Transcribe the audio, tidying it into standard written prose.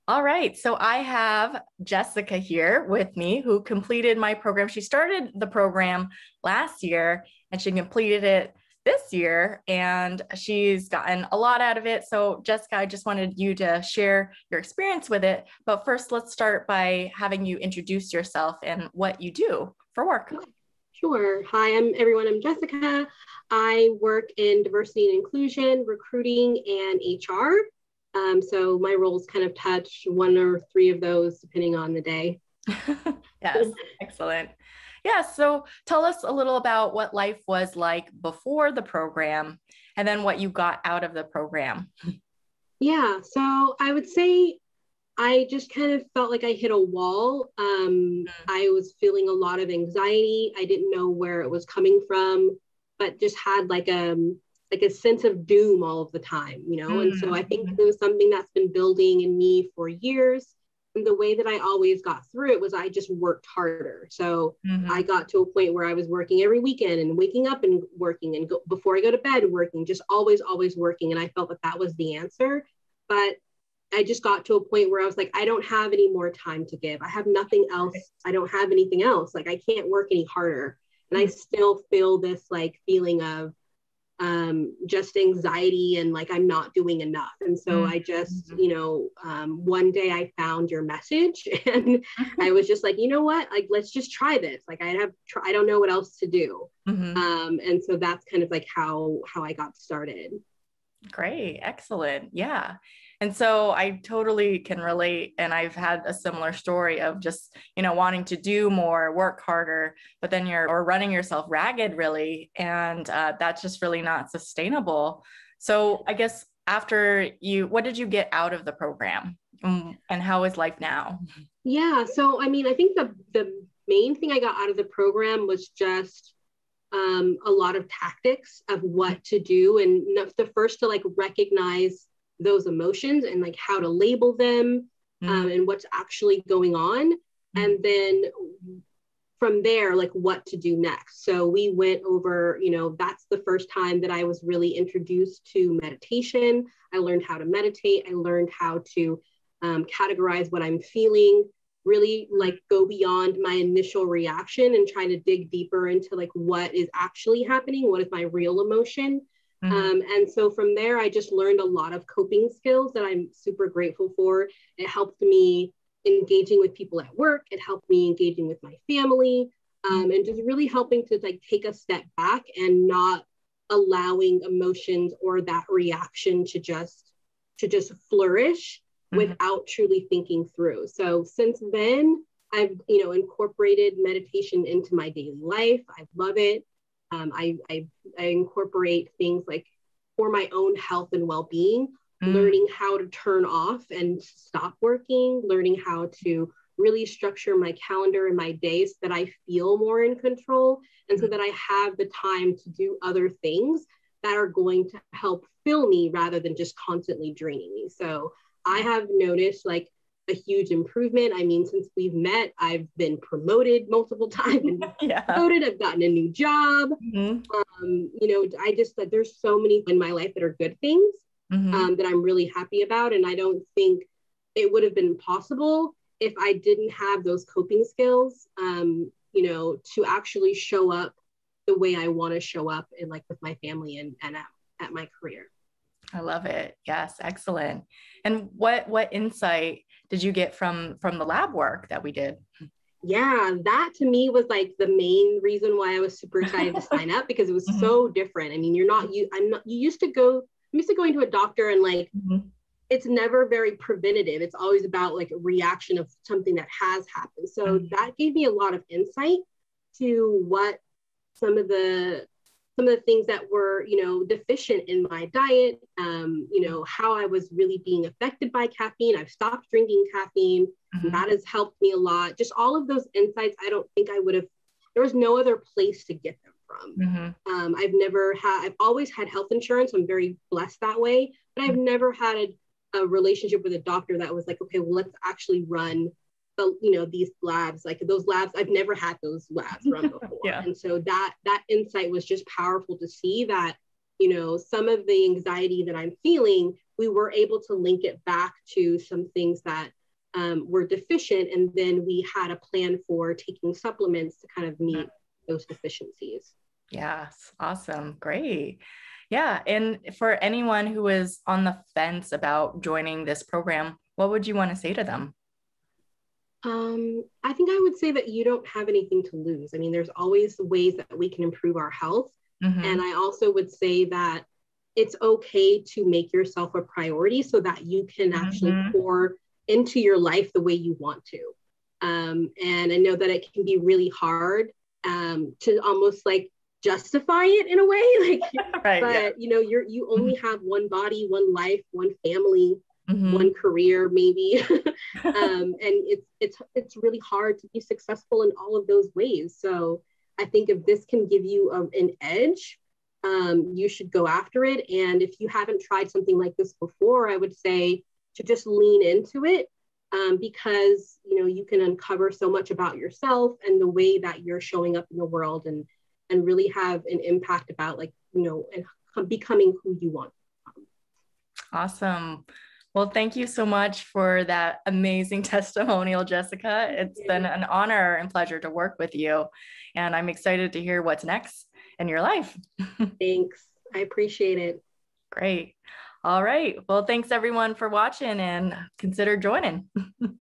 All right. So I have Jessica here with me who completed my program. She started the program last year and she completed it this year and she's gotten a lot out of it. So, Jessica, I just wanted you to share your experience with it. But first, let's start by having you introduce yourself and what you do for work. Sure. Hi, everyone. I'm Jessica. I work in diversity and inclusion, recruiting, and HR. So my roles kind of touch one or three of those depending on the day. Yes, excellent. Yeah, so tell us a little about what life was like before the program and then what you got out of the program. Yeah, so I would say I just kind of felt like I hit a wall. I was feeling a lot of anxiety. I didn't know where it was coming from, but just had like a sense of doom all of the time, you know? And so I think it was something that's been building in me for years. And the way that I always got through it was I just worked harder. So I got to a point where I was working every weekend and waking up and working and before I go to bed working, just always working. And I felt that that was the answer. But I just got to a point where I was like, I don't have any more time to give. I have nothing else. I don't have anything else. Like I can't work any harder. And I still feel this like feeling of just anxiety and like I'm not doing enough. And so I just, one day I found your message and I was just like, you know what, like, let's just try this. Like I don't know what else to do. And so that's kind of like how I got started. Great. Excellent. Yeah. And so I totally can relate. And I've had a similar story of just, wanting to do more, work harder, but then or running yourself ragged really. And that's just really not sustainable. So I guess what did you get out of the program and how is life now? Yeah. So, I mean, I think the main thing I got out of the program was just a lot of tactics of what to do. And the first to like recognize those emotions and like how to label them and what's actually going on. And then from there, like what to do next. So we went over, that's the first time that I was really introduced to meditation. I learned how to meditate. I learned how to categorize what I'm feeling, really like go beyond my initial reaction and try to dig deeper into like what is actually happening, what is my real emotion. And so from there, I just learned a lot of coping skills that I'm super grateful for. It helped me engaging with people at work. It helped me engaging with my family, and just really helping to like take a step back and not allowing emotions or that reaction to just flourish without truly thinking through. So since then, I've incorporated meditation into my daily life. I love it. I incorporate things like for my own health and well-being, learning how to turn off and stop working, learning how to really structure my calendar and my days so that I feel more in control and so that I have the time to do other things that are going to help fill me rather than just constantly draining me. So I have noticed like a huge improvement. I mean, since we've met, I've been promoted multiple times and promoted. I've gotten a new job. I just that there's so many in my life that are good things that I'm really happy about. And I don't think it would have been possible if I didn't have those coping skills, to actually show up the way I want to show up in like with my family and at my career. I love it. Yes, excellent. And what insight did you get from the lab work that we did? Yeah, that to me was like the main reason why I was super excited to sign up because it was so different. I mean, you used to going to a doctor and like it's never very preventative. It's always about like a reaction of something that has happened. So that gave me a lot of insight to what some of the things that were, deficient in my diet, how I was really being affected by caffeine. I've stopped drinking caffeine. That has helped me a lot. Just all of those insights, I don't think I would have, there was no other place to get them from. I've always had health insurance. I'm very blessed that way, but I've never had a relationship with a doctor that was like, okay, well, let's actually run these labs, like those labs, I've never had those labs run before. And so that insight was just powerful to see that, some of the anxiety that I'm feeling we were able to link it back to some things that were deficient. And then we had a plan for taking supplements to kind of meet those deficiencies. Yes. Awesome. Great. Yeah. And for anyone who is on the fence about joining this program, what would you want to say to them? I think I would say that you don't have anything to lose. I mean, there's always ways that we can improve our health. Mm-hmm. And I also would say that it's okay to make yourself a priority so that you can actually pour into your life the way you want to. And I know that it can be really hard to almost like justify it in a way, like, right, but yeah. you know, you only have one body, one life, one family, Mm-hmm. one career, maybe. And it's really hard to be successful in all of those ways. So I think if this can give you an edge, you should go after it. And if you haven't tried something like this before, I would say to just lean into it, because you know you can uncover so much about yourself and the way that you're showing up in the world, and really have an impact about, like, you know, and becoming who you want. Awesome. Well, thank you so much for that amazing testimonial, Jessica. It's been an honor and pleasure to work with you. And I'm excited to hear what's next in your life. Thanks. I appreciate it. Great. All right. Well, thanks everyone for watching, and consider joining.